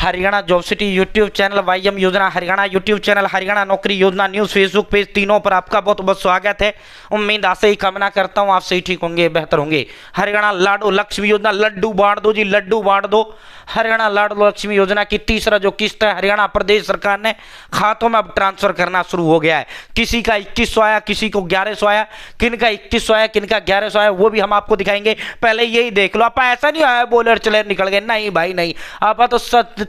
Haryana job city YouTube channel, YM योजना Haryana YouTube channel, Haryana नौकरी योजना न्यूज़ फेसबुक पेज, तीनों पर आपका बहुत बहुत स्वागत है। उम्मीद आशा ही कामना करता हूँ आप सही ठीक होंगे, बेहतर होंगे। हरियाणा लाडो लक्ष्मी योजना, लड्डू बांट दो जी, लड्डू बांट दो। हरियाणा लाडो लक्ष्मी योजना की तीसरा जो किस्त है हरियाणा प्रदेश सरकार ने खातों में अब ट्रांसफर करना शुरू हो गया है। किसी का 2100 आया, किसी को 1100 आया, किन का 2100 आया, किन का 1100 आया, वो भी हम आपको दिखाएंगे। पहले यही देख लो, आप ऐसा नहीं आया बोले चले निकल गए, नहीं भाई नहीं। आप तो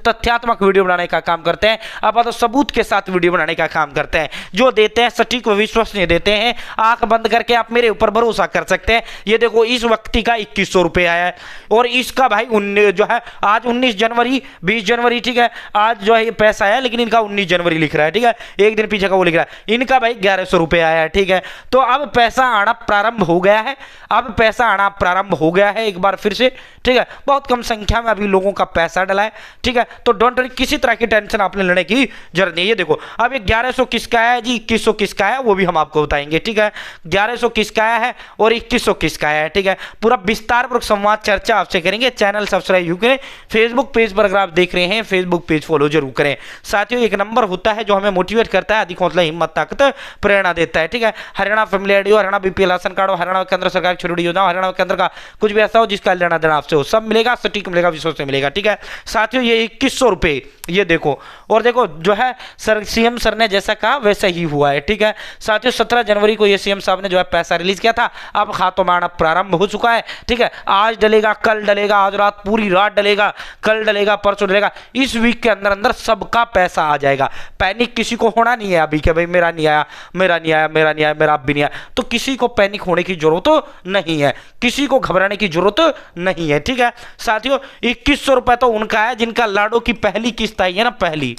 तथ्यात्मक वीडियो बनाने का काम करते हैं, आप तो सबूत के साथ वीडियो बनाने का काम करते हैं। जो देते हैं सटीक व विश्वसनीय देते हैं, आंख बंद करके आप मेरे ऊपर भरोसा कर सकते हैं। ये देखो इस व्यक्ति का 2100 रुपये आया है और इसका भाई जो है आज 19 जनवरी 20 जनवरी, ठीक है, आज जो है ये पैसा आया लेकिन इनका 19 जनवरी लिख रहा है, ठीक है, एक दिन पीछे का वो लिख रहा है। इनका भाई 1100 रुपये आया है, ठीक है। तो अब पैसा आना प्रारंभ हो गया है, अब पैसा आना प्रारंभ हो गया है एक बार फिर से, ठीक है। बहुत कम संख्या में अभी लोगों का पैसा डला है, ठीक है। तो डोंट वरी, किसी तरह की टेंशन आपने लेने की जरूरत नहीं है। ये देखो अब ये 1100 किसका आया है जी, 2100 किसका है वो भी हम आपको बताएंगे, ठीक है। 1100 किसका आया है और 2100 किसका आया है, ठीक है। पूरा विस्तारपूर्वक संवाद चर्चा आपसे करेंगे। चैनल सब्सक्राइब जरूर करें, फेसबुक पेज पर अगर आप देख रहे हैं फेसबुक पेज फॉलो जरूर करें। साथियों एक नंबर होता है जो हमें मोटिवेट करता है, अधिक हौसला हिम्मत ताकत प्रेरणा देता है, ठीक है। Haryana family ID, Haryana BPL ration card, Haryana केंद्र सरकार की छोटी योजना, हरियाणा केंद्र का कुछ भी ऐसा हो जिसका लेना देना आपसे हो, सब मिलेगा, सटीक मिलेगा, विश्वास से मिलेगा, ठीक है। साथियों ये 2100 रुपये, ये देखो, और देखो जो है सर सीएम सर ने जैसा कहा वैसा ही हुआ है, ठीक है। साथियों 17 जनवरी को ये सीएम साहब ने जो है पैसा रिलीज किया था, अब खातों में आना प्रारंभ हो चुका है, ठीक है। आज डलेगा, कल डलेगा, आज रात पूरी रात डलेगा, कल डलेगा, परसों डलेगा, इस वीक के अंदर अंदर सबका पैसा आ जाएगा। पैनिक किसी को होना नहीं है अभी कि भाई मेरा नहीं आया, मेरा नहीं आया, मेरा नहीं आया, मेरा अब भी नहीं आया, तो किसी को पैनिक होने की जरूरत नहीं है, किसी को घबराने की जरूरत नहीं है, ठीक है। साथियों 2100 रुपए तो उनका है जिनका लाडो की पहली किस्त आई है ना, पहली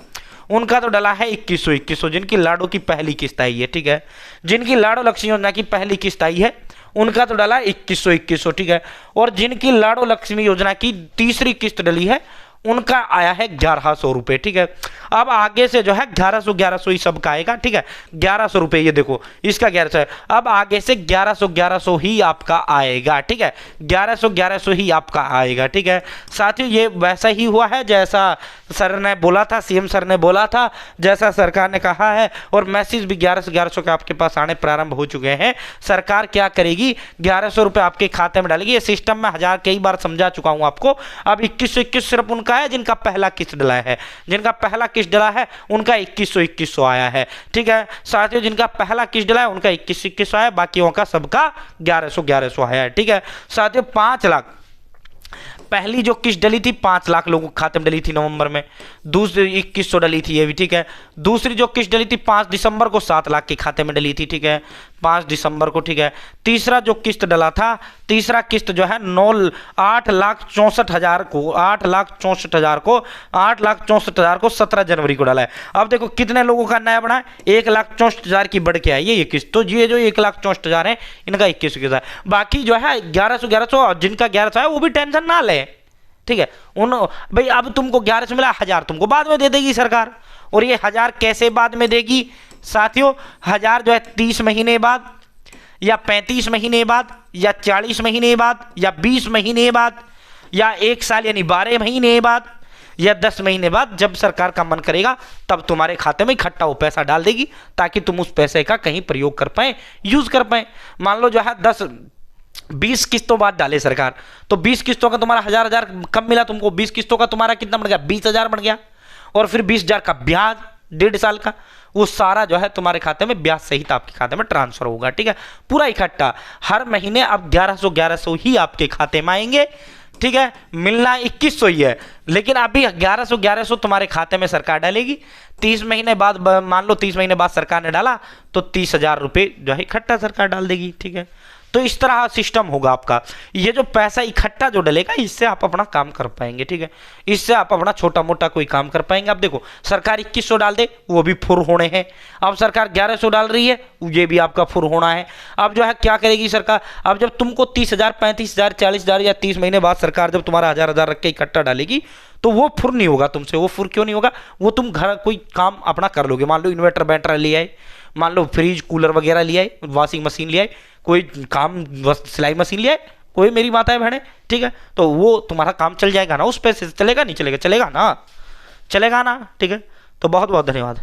उनका तो डला है 2100, जिनकी लाडो की पहली किस्त आई है, ठीक है। जिनकी लाडो लक्ष्मी योजना की पहली किस्त आई है उनका तो डला 2100, ठीक है। और जिनकी लाडो लक्ष्मी योजना की तीसरी किस्त डली है उनका आया है 1100 रुपये, ठीक है। अब आगे से जो है 1100 ही सबका आएगा, ठीक है। 1100 रुपये, ये देखो इसका 1100 है, अब आगे से 1100 ही आपका आएगा, ठीक है। 1100 ही आपका आएगा, ठीक है। साथियों ये वैसा ही हुआ है जैसा सर ने बोला था, सीएम सर ने बोला था, जैसा सरकार ने कहा है, और मैसेज भी 1100 के आपके पास आने प्रारंभ हो चुके हैं। सरकार क्या करेगी, 1100 रुपये आपके खाते में डालेगी। ये सिस्टम में कई बार समझा चुका हूं आपको। अब 2121 सिर्फ उनका है जिनका पहला किस्त डला है, जिनका पहला किस्त डला है उनका 2100 आया है, ठीक है। साथियों जिनका पहला किस्त डला है उनका 2100 आया, बाकियों का सबका 1100 आया है, ठीक है। साथियों 5 लाख पहली जो किस्त डली थी 5 लाख लोगों के खाते में डली थी नवंबर में, दूसरी 2100 डली थी, ये भी ठीक है। दूसरी जो किस्त डली थी 5 दिसंबर को 7 लाख के खाते में डली थी, ठीक है, 5 दिसंबर को, ठीक है। तीसरा जो किस्त डला था, तीसरा किस्त जो है 8,64,000 को 8,64,000 को 17 जनवरी को डाला है। अब देखो कितने लोगों का नया बना है, 1,64,000 की बढ़ के आई है ये किस्त। तो ये जो 1,64,000 है इनका 2100 है, बाकी जो है 1100 जिनका 1100 है वो भी टेंशन ना ले, ठीक है। भाई अब तुमको 1100 मिला, 1000 तुमको बाद में दे देगी सरकार। और ये 1000 कैसे बाद में देगी साथियों, 1000 जो है 30 महीने बाद या 35 महीने बाद या 40 महीने बाद या 20 महीने बाद या 1 साल यानी 12 महीने बाद या 10 महीने बाद, जब सरकार का मन करेगा तब तुम्हारे खाते में इकट्ठा वो पैसा डाल देगी, ताकि तुम उस पैसे का कहीं प्रयोग कर पाए, यूज कर पाए। मान लो जो है 20 किस्तों बाद डाले सरकार, तो 20 किस्तों का तुम्हारा 1000 कम मिला तुमको, 20 किस्तों का तुम्हारा कितना बढ़ गया, 20,000 बढ़ गया। और फिर 20,000 का ब्याज 1.5 साल का, वो सारा जो है तुम्हारे खाते में ब्याज सहित आपके खाते में ट्रांसफर होगा, ठीक है। पूरा इकट्ठा हर महीने अब 1100 ही आपके खाते में आएंगे, ठीक है। मिलना 2100 ही है, लेकिन अभी 1100 तुम्हारे खाते में सरकार डालेगी। 30 महीने बाद, मान लो 30 महीने बाद सरकार ने डाला तो 30,000 रुपये जो है इकट्ठा सरकार डाल देगी, ठीक है। तो इस तरह सिस्टम होगा आपका। ये जो पैसा इकट्ठा जो डलेगा इससे आप अपना काम कर पाएंगे, ठीक है। इससे आप अपना छोटा मोटा कोई काम कर पाएंगे। अब देखो सरकार 2100 डाल दे वो भी फुर होने हैं, अब सरकार 1100 डाल रही है ये भी आपका फुर होना है। अब जो है क्या करेगी सरकार, अब जब तुमको 30,000 35,000 40,000 या 30 महीने बाद सरकार जब तुम्हारा 1000 रख के इकट्ठा डालेगी तो वो फुर नहीं होगा तुमसे। वो फुर क्यों नहीं होगा, वो तुम घर कोई काम अपना कर लोगे। मान लो इन्वर्टर बैटरा ले आए, मान लो फ्रिज कूलर वगैरह ले आए, वॉशिंग मशीन ले आए, कोई काम सिलाई मशीन ले आए, कोई मेरी माता है बहने, ठीक है। तो वो तुम्हारा काम चल जाएगा ना, उस पैसे से चलेगा नहीं चलेगा, चलेगा ना। चलेगा ना? ठीक है, तो बहुत बहुत धन्यवाद।